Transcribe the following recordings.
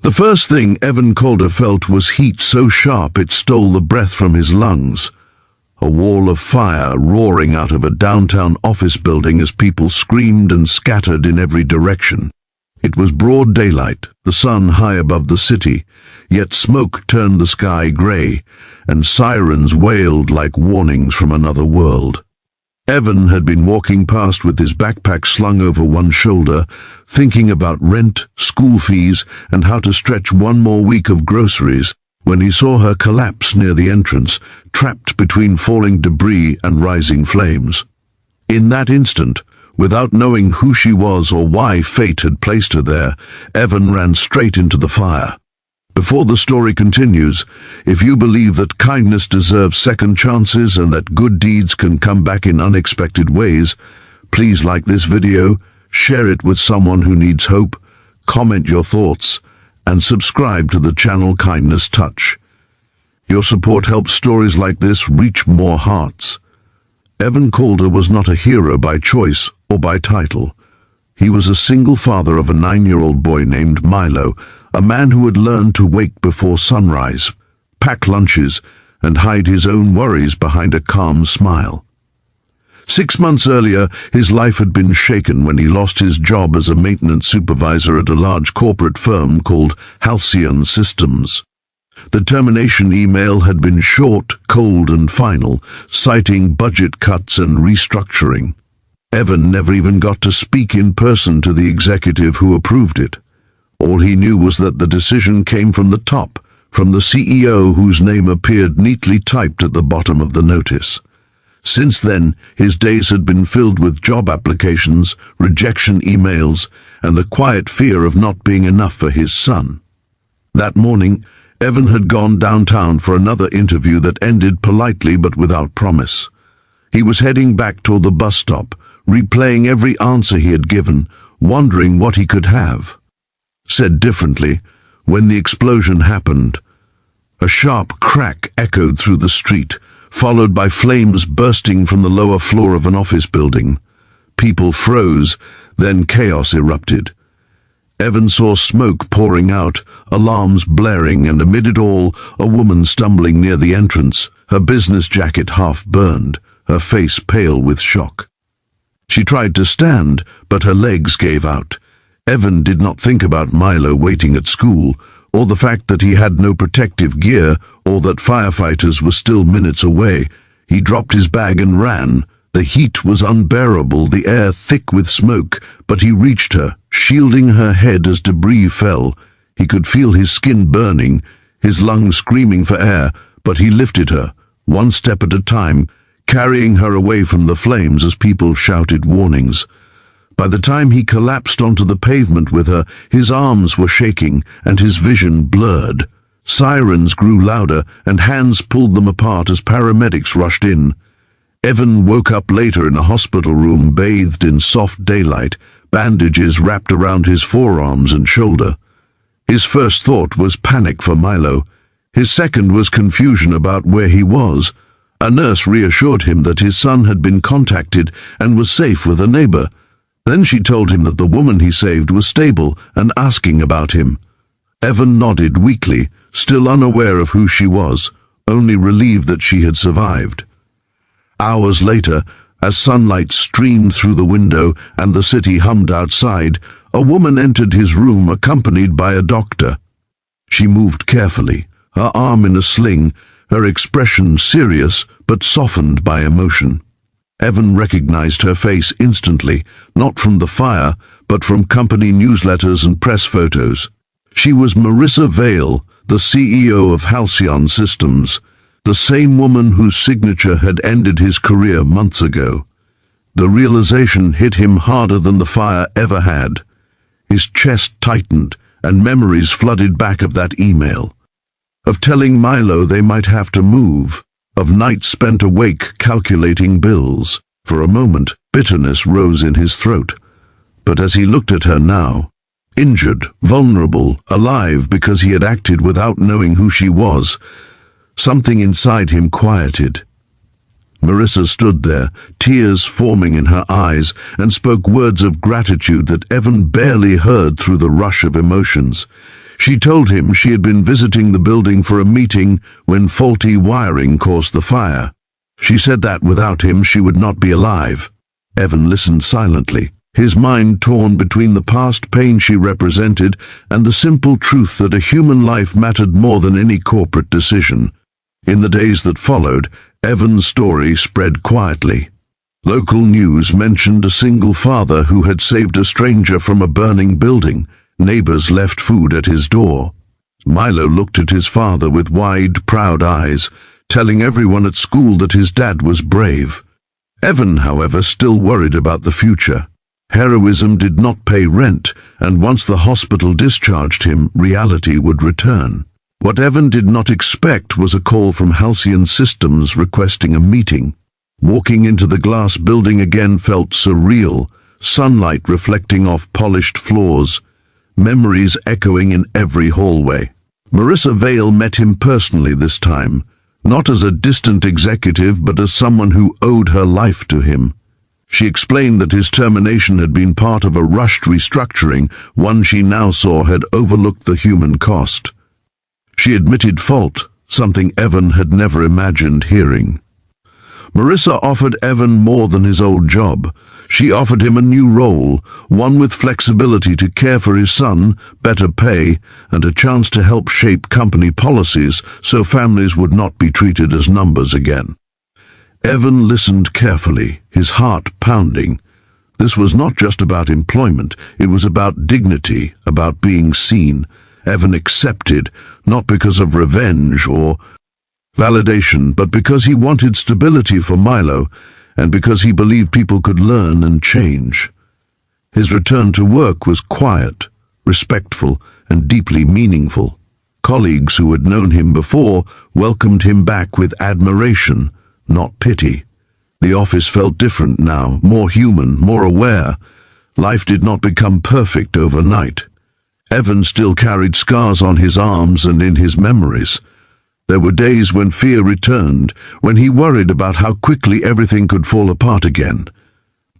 The first thing Evan Calder felt was heat so sharp it stole the breath from his lungs. A wall of fire roaring out of a downtown office building as people screamed and scattered in every direction. It was broad daylight, the sun high above the city, yet smoke turned the sky grey, and sirens wailed like warnings from another world. Evan had been walking past with his backpack slung over one shoulder, thinking about rent, school fees, and how to stretch one more week of groceries, when he saw her collapse near the entrance, trapped between falling debris and rising flames. In that instant, without knowing who she was or why fate had placed her there, Evan ran straight into the fire. Before the story continues, if you believe that kindness deserves second chances and that good deeds can come back in unexpected ways, please like this video, share it with someone who needs hope, comment your thoughts, and subscribe to the channel Kindness Touch. Your support helps stories like this reach more hearts. Evan Calder was not a hero by choice or by title. He was a single father of a 9-year-old boy named Milo, a man who had learned to wake before sunrise, pack lunches, and hide his own worries behind a calm smile. 6 months earlier, his life had been shaken when he lost his job as a maintenance supervisor at a large corporate firm called Halcyon Systems. The termination email had been short, cold, and final, citing budget cuts and restructuring. Evan never even got to speak in person to the executive who approved it. All he knew was that the decision came from the top, from the CEO whose name appeared neatly typed at the bottom of the notice. Since then, his days had been filled with job applications, rejection emails, and the quiet fear of not being enough for his son. That morning, Evan had gone downtown for another interview that ended politely but without promise. He was heading back toward the bus stop, replaying every answer he had given, wondering what he could have. Said differently, when the explosion happened, a sharp crack echoed through the street, followed by flames bursting from the lower floor of an office building. People froze, then chaos erupted. Evan saw smoke pouring out, alarms blaring, and amid it all, a woman stumbling near the entrance, her business jacket half burned, her face pale with shock. She tried to stand, but her legs gave out. Evan did not think about Milo waiting at school, or the fact that he had no protective gear, or that firefighters were still minutes away. He dropped his bag and ran. The heat was unbearable, the air thick with smoke, but he reached her, shielding her head as debris fell. He could feel his skin burning, his lungs screaming for air, but he lifted her, one step at a time, carrying her away from the flames as people shouted warnings. By the time he collapsed onto the pavement with her, his arms were shaking and his vision blurred. Sirens grew louder and hands pulled them apart as paramedics rushed in. Evan woke up later in a hospital room bathed in soft daylight, bandages wrapped around his forearms and shoulder. His first thought was panic for Milo. His second was confusion about where he was. A nurse reassured him that his son had been contacted and was safe with a neighbor. Then she told him that the woman he saved was stable and asking about him. Evan nodded weakly, still unaware of who she was, only relieved that she had survived. Hours later, as sunlight streamed through the window and the city hummed outside, a woman entered his room accompanied by a doctor. She moved carefully, her arm in a sling, her expression serious but softened by emotion. Evan recognized her face instantly, not from the fire, but from company newsletters and press photos. She was Marissa Vale, the CEO of Halcyon Systems, the same woman whose signature had ended his career months ago. The realization hit him harder than the fire ever had. His chest tightened, and memories flooded back of that email. Of telling Milo they might have to move, of nights spent awake calculating bills. For a moment, bitterness rose in his throat. But as he looked at her now, injured, vulnerable, alive because he had acted without knowing who she was, something inside him quieted. Marissa stood there, tears forming in her eyes, and spoke words of gratitude that Evan barely heard through the rush of emotions. She told him she had been visiting the building for a meeting when faulty wiring caused the fire. She said that without him she would not be alive. Evan listened silently, his mind torn between the past pain she represented and the simple truth that a human life mattered more than any corporate decision. In the days that followed, Evan's story spread quietly. Local news mentioned a single father who had saved a stranger from a burning building. Neighbors left food at his door. Milo looked at his father with wide, proud eyes, telling everyone at school that his dad was brave. Evan, however, still worried about the future. Heroism did not pay rent, and once the hospital discharged him, reality would return. What Evan did not expect was a call from Halcyon Systems requesting a meeting. Walking into the glass building again felt surreal, sunlight reflecting off polished floors, memories echoing in every hallway. Marissa Vale met him personally this time, not as a distant executive but as someone who owed her life to him. She explained that his termination had been part of a rushed restructuring, one she now saw had overlooked the human cost. She admitted fault, something Evan had never imagined hearing. Marissa offered Evan more than his old job. She offered him a new role, one with flexibility to care for his son, better pay, and a chance to help shape company policies so families would not be treated as numbers again. Evan listened carefully, his heart pounding. This was not just about employment, it was about dignity, about being seen. Evan accepted, not because of revenge or validation, but because he wanted stability for Milo, and because he believed people could learn and change. His return to work was quiet, respectful, and deeply meaningful. Colleagues who had known him before welcomed him back with admiration, not pity. The office felt different now, more human, more aware. Life did not become perfect overnight. Evan still carried scars on his arms and in his memories. There were days when fear returned, when he worried about how quickly everything could fall apart again.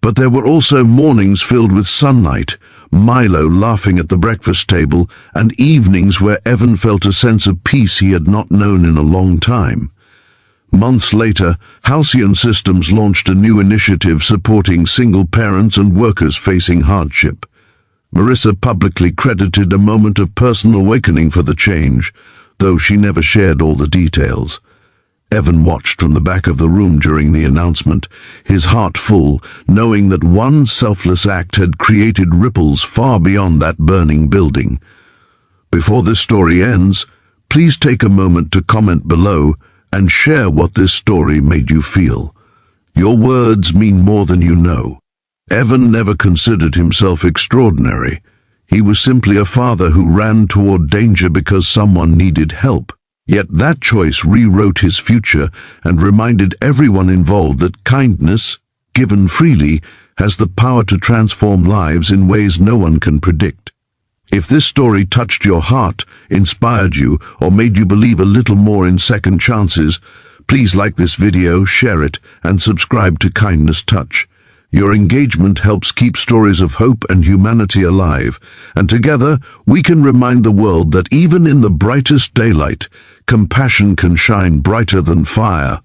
But there were also mornings filled with sunlight, Milo laughing at the breakfast table, and evenings where Evan felt a sense of peace he had not known in a long time. Months later, Halcyon Systems launched a new initiative supporting single parents and workers facing hardship. Marissa publicly credited a moment of personal awakening for the change, though she never shared all the details. Evan watched from the back of the room during the announcement, his heart full, knowing that one selfless act had created ripples far beyond that burning building. Before this story ends, please take a moment to comment below and share what this story made you feel. Your words mean more than you know. Evan never considered himself extraordinary. He was simply a father who ran toward danger because someone needed help. Yet that choice rewrote his future and reminded everyone involved that kindness, given freely, has the power to transform lives in ways no one can predict. If this story touched your heart, inspired you, or made you believe a little more in second chances, please like this video, share it, and subscribe to Kindness Touch. Your engagement helps keep stories of hope and humanity alive, and together we can remind the world that even in the brightest daylight, compassion can shine brighter than fire.